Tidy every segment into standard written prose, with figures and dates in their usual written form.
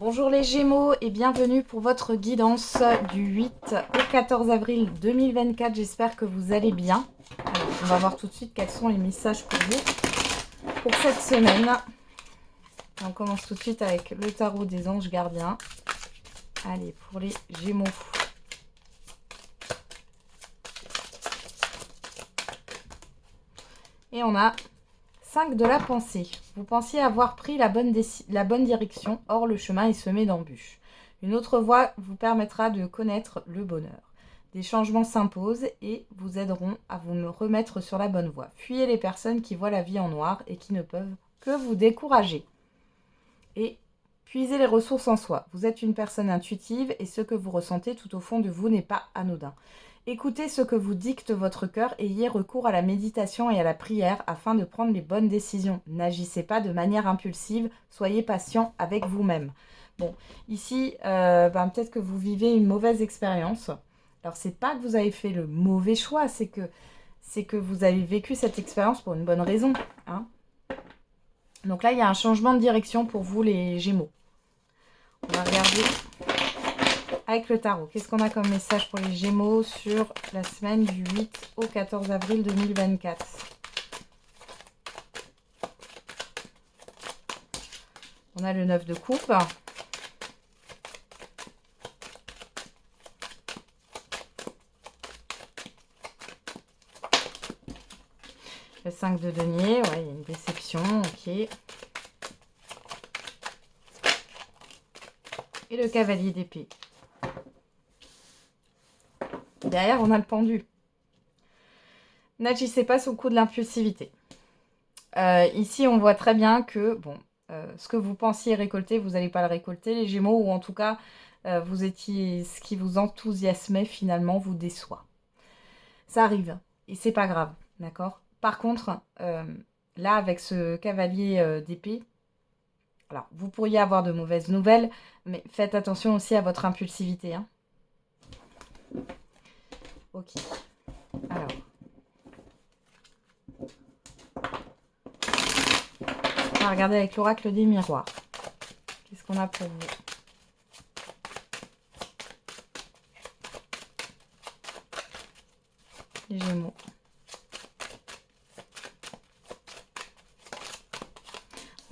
Bonjour les Gémeaux et bienvenue pour votre guidance du 8 au 14 avril 2024. J'espère que vous allez bien. Alors, on va voir tout de suite quels sont les messages pour vous pour cette semaine. On commence tout de suite avec le tarot des anges gardiens. Allez, pour les Gémeaux. Et on a 5 de la pensée. Vous pensiez avoir pris la bonne direction, or le chemin est semé d'embûches. Une autre voie vous permettra de connaître le bonheur. Des changements s'imposent et vous aideront à vous remettre sur la bonne voie. Fuyez les personnes qui voient la vie en noir et qui ne peuvent que vous décourager. Et puisez les ressources en soi. Vous êtes une personne intuitive et ce que vous ressentez tout au fond de vous n'est pas anodin. Écoutez ce que vous dicte votre cœur et ayez recours à la méditation et à la prière afin de prendre les bonnes décisions. N'agissez pas de manière impulsive, soyez patient avec vous-même. Bon, ici, peut-être que vous vivez une mauvaise expérience. Alors, c'est pas que vous avez fait le mauvais choix, c'est que vous avez vécu cette expérience pour une bonne raison. Hein. Donc là, il y a un changement de direction pour vous, les Gémeaux. On va regarder avec le tarot. Qu'est-ce qu'on a comme message pour les Gémeaux sur la semaine du 8 au 14 avril 2024 ? On a le 9 de coupe. Le 5 de denier, ouais, il y a une déception, ok. Et le cavalier d'épée. Derrière, on a le pendu. N'agissez pas sous le coup de l'impulsivité. Ici, on voit très bien que, ce que vous pensiez récolter, vous n'allez pas le récolter, les Gémeaux, ou en tout cas, ce qui vous enthousiasmait, finalement, vous déçoit. Ça arrive, et c'est pas grave, d'accord ? Par contre, là, avec ce cavalier d'épée, alors, vous pourriez avoir de mauvaises nouvelles, mais faites attention aussi à votre impulsivité. Hein. Ok. Alors. On va regarder avec l'oracle des miroirs. Qu'est-ce qu'on a pour vous ? Les Gémeaux.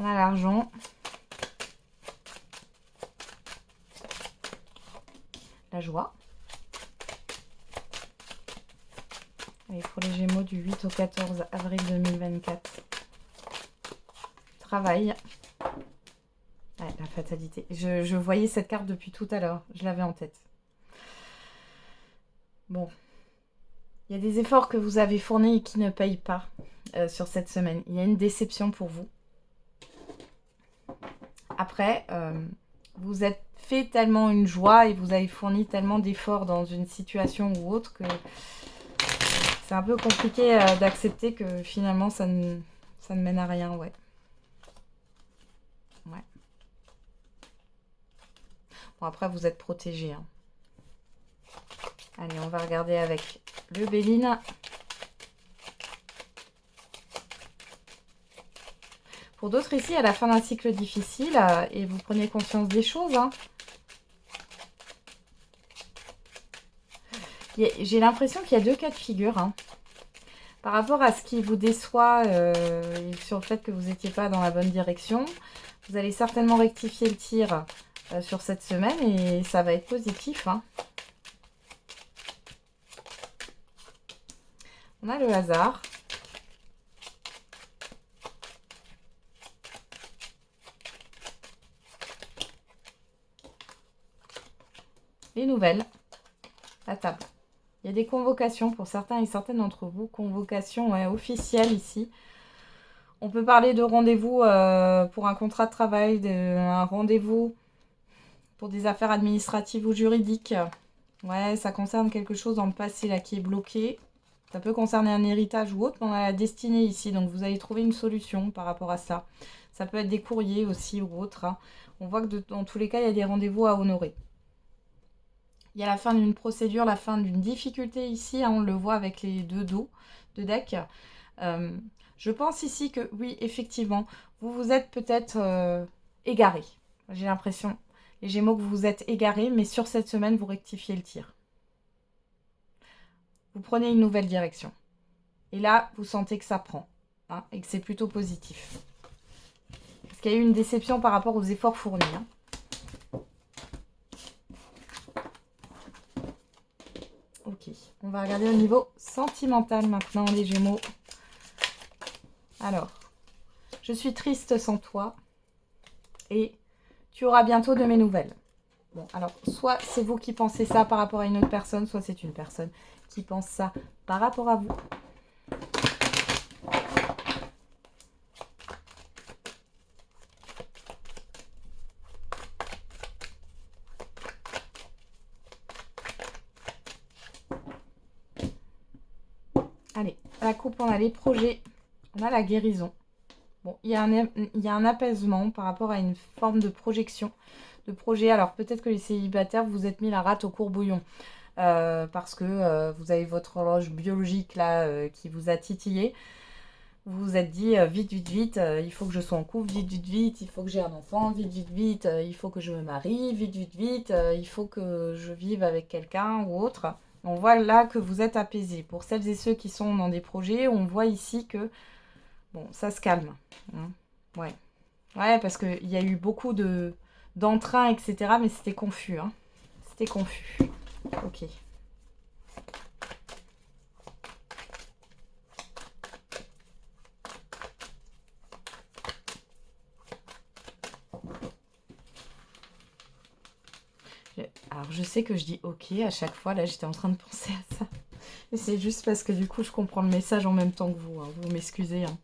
On a l'argent. La joie. Allez, pour les Gémeaux du 8 au 14 avril 2024. Travail. Ouais, la fatalité. Je voyais cette carte depuis tout à l'heure. Je l'avais en tête. Bon. Il y a des efforts que vous avez fournis et qui ne payent pas sur cette semaine. Il y a une déception pour vous. Après, vous êtes fait tellement une joie et vous avez fourni tellement d'efforts dans une situation ou autre que c'est un peu compliqué d'accepter que finalement ça ne mène à rien, ouais. Ouais. Bon, après, vous êtes protégé. Hein. Allez, on va regarder avec le Béline. Pour d'autres ici, à la fin d'un cycle difficile, et vous prenez conscience des choses. Hein. J'ai l'impression qu'il y a deux cas de figure. Hein. Par rapport à ce qui vous déçoit et sur le fait que vous n'étiez pas dans la bonne direction, vous allez certainement rectifier le tir sur cette semaine et ça va être positif. Hein. On a le hasard. Les nouvelles. La table. Il y a des convocations pour certains et certaines d'entre vous. Convocations officielles ici. On peut parler de rendez-vous pour un contrat de travail, un rendez-vous pour des affaires administratives ou juridiques. Ouais, ça concerne quelque chose dans le passé là qui est bloqué. Ça peut concerner un héritage ou autre, mais on a la destinée ici. Donc vous allez trouver une solution par rapport à ça. Ça peut être des courriers aussi ou autre. Hein. On voit que dans tous les cas, il y a des rendez-vous à honorer. Il y a la fin d'une procédure, la fin d'une difficulté ici. Hein, on le voit avec les deux dos de deck. Je pense ici que oui, effectivement, vous vous êtes peut-être égaré. J'ai l'impression. Les Gémeaux, que vous vous êtes égarés, mais sur cette semaine, vous rectifiez le tir. Vous prenez une nouvelle direction. Et là, vous sentez que ça prend, hein, et que c'est plutôt positif. Parce qu'il y a eu une déception par rapport aux efforts fournis. Hein. Ok, on va regarder au niveau sentimental maintenant, les Gémeaux. Alors, je suis triste sans toi et tu auras bientôt de mes nouvelles. Bon, alors, soit c'est vous qui pensez ça par rapport à une autre personne, soit c'est une personne qui pense ça par rapport à vous. Allez, la coupe, on a les projets, on a la guérison. Bon, il y a un apaisement par rapport à une forme de projection, de projet. Alors, peut-être que les célibataires, vous êtes mis la rate au courbouillon. Parce que vous avez votre horloge biologique là qui vous a titillé. Vous vous êtes dit vite, vite, vite, il faut que je sois en couple, vite, vite, vite, il faut que j'ai un enfant, vite, vite, vite, il faut que je me marie, vite, vite, vite, il faut que je vive avec quelqu'un ou autre. On voit là que vous êtes apaisé. Pour celles et ceux qui sont dans des projets, on voit ici que bon, ça se calme. Hein. Ouais. Ouais, parce qu'il y a eu beaucoup d'entrain, etc. Mais c'était confus. Hein. C'était confus. Ok. Alors, je sais que je dis ok à chaque fois. Là, j'étais en train de penser à ça. Et c'est juste parce que du coup, je comprends le message en même temps que vous. Hein. Vous m'excusez. Hein.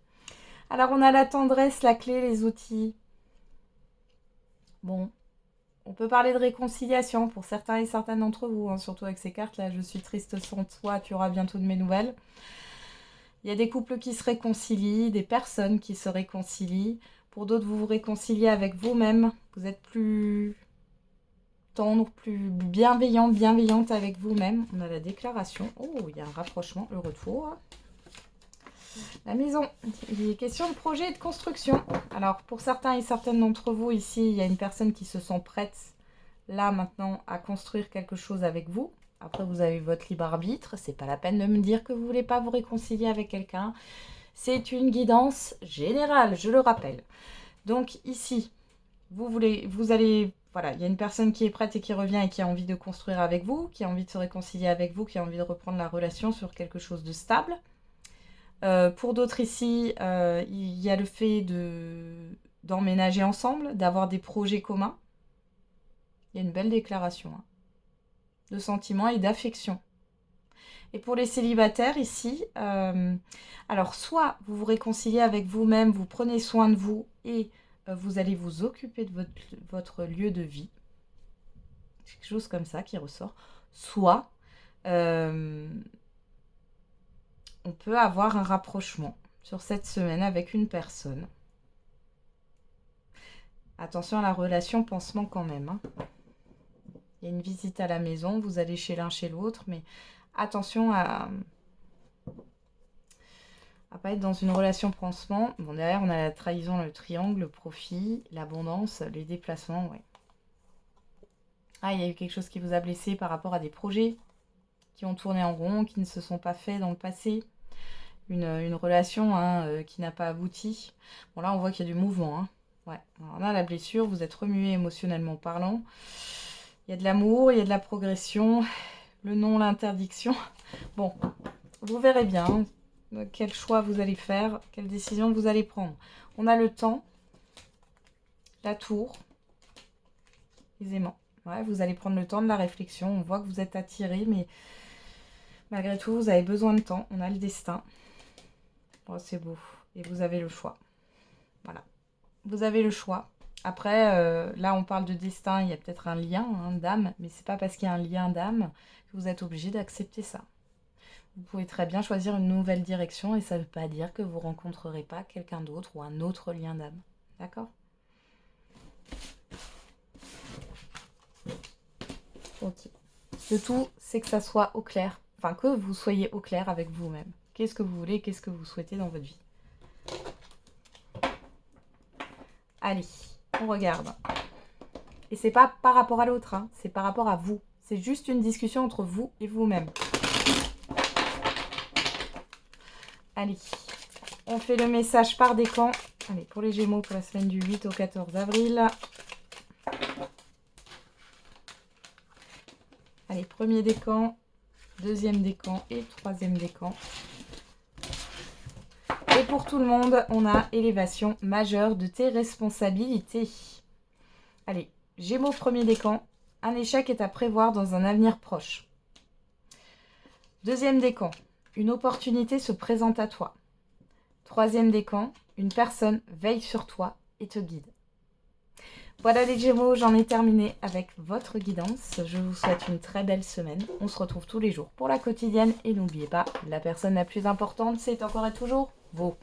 Alors, on a la tendresse, la clé, les outils. Bon, on peut parler de réconciliation pour certains et certaines d'entre vous. Hein, surtout avec ces cartes-là. Je suis triste sans toi, tu auras bientôt de mes nouvelles. Il y a des couples qui se réconcilient, des personnes qui se réconcilient. Pour d'autres, vous vous réconciliez avec vous-même. Vous êtes plus tendre, plus bienveillant, bienveillante avec vous-même. On a la déclaration. Oh, il y a un rapprochement, le retour. La maison. Il est question de projet et de construction. Alors, pour certains et certaines d'entre vous, ici, il y a une personne qui se sent prête, là, maintenant, à construire quelque chose avec vous. Après, vous avez votre libre arbitre. C'est pas la peine de me dire que vous ne voulez pas vous réconcilier avec quelqu'un. C'est une guidance générale, je le rappelle. Donc, ici, vous allez... Voilà, il y a une personne qui est prête et qui revient et qui a envie de construire avec vous, qui a envie de se réconcilier avec vous, qui a envie de reprendre la relation sur quelque chose de stable. Pour d'autres ici, il y a le fait d'emménager ensemble, d'avoir des projets communs. Il y a une belle déclaration hein, de sentiments et d'affection. Et pour les célibataires ici, alors soit vous vous réconciliez avec vous-même, vous prenez soin de vous et vous allez vous occuper de votre lieu de vie. Quelque chose comme ça qui ressort. Soit on peut avoir un rapprochement sur cette semaine avec une personne. Attention à la relation pansement quand même. Hein. Il y a une visite à la maison, vous allez chez l'un chez l'autre, mais attention à pas être dans une relation pansement. Bon, derrière, on a la trahison, le triangle, le profit, l'abondance, les déplacements, ouais. Ah, il y a eu quelque chose qui vous a blessé par rapport à des projets qui ont tourné en rond, qui ne se sont pas faits dans le passé. Une relation hein, qui n'a pas abouti. Bon, là, on voit qu'il y a du mouvement. Hein. Ouais. Alors là, la blessure, vous êtes remué émotionnellement parlant. Il y a de l'amour, il y a de la progression. Le non, l'interdiction. Bon, vous verrez bien hein, quel choix vous allez faire, quelle décision vous allez prendre. On a le temps, la tour, les aimants. Ouais, vous allez prendre le temps de la réflexion. On voit que vous êtes attiré, mais malgré tout, vous avez besoin de temps. On a le destin. Oh, c'est beau. Et vous avez le choix. Voilà. Vous avez le choix. Après, là, on parle de destin. Il y a peut-être un lien hein, d'âme. Mais c'est pas parce qu'il y a un lien d'âme que vous êtes obligé d'accepter ça. Vous pouvez très bien choisir une nouvelle direction. Et ça ne veut pas dire que vous ne rencontrerez pas quelqu'un d'autre ou un autre lien d'âme. D'accord ? Ok. Le tout, c'est que ça soit au clair. Enfin, que vous soyez au clair avec vous-même. Qu'est-ce que vous voulez, qu'est-ce que vous souhaitez dans votre vie. Allez, on regarde. Et c'est pas par rapport à l'autre, hein, c'est par rapport à vous. C'est juste une discussion entre vous et vous-même. Allez, on fait le message par décan. Allez, pour les Gémeaux, pour la semaine du 8 au 14 avril. Allez, premier décan, deuxième décan et troisième décan. Et pour tout le monde, on a élévation majeure de tes responsabilités. Allez, Gémeaux, premier décan. Un échec est à prévoir dans un avenir proche. Deuxième décan, une opportunité se présente à toi. Troisième décan, une personne veille sur toi et te guide. Voilà les Gémeaux, j'en ai terminé avec votre guidance. Je vous souhaite une très belle semaine. On se retrouve tous les jours pour la quotidienne. Et n'oubliez pas, la personne la plus importante, c'est encore et toujours vous.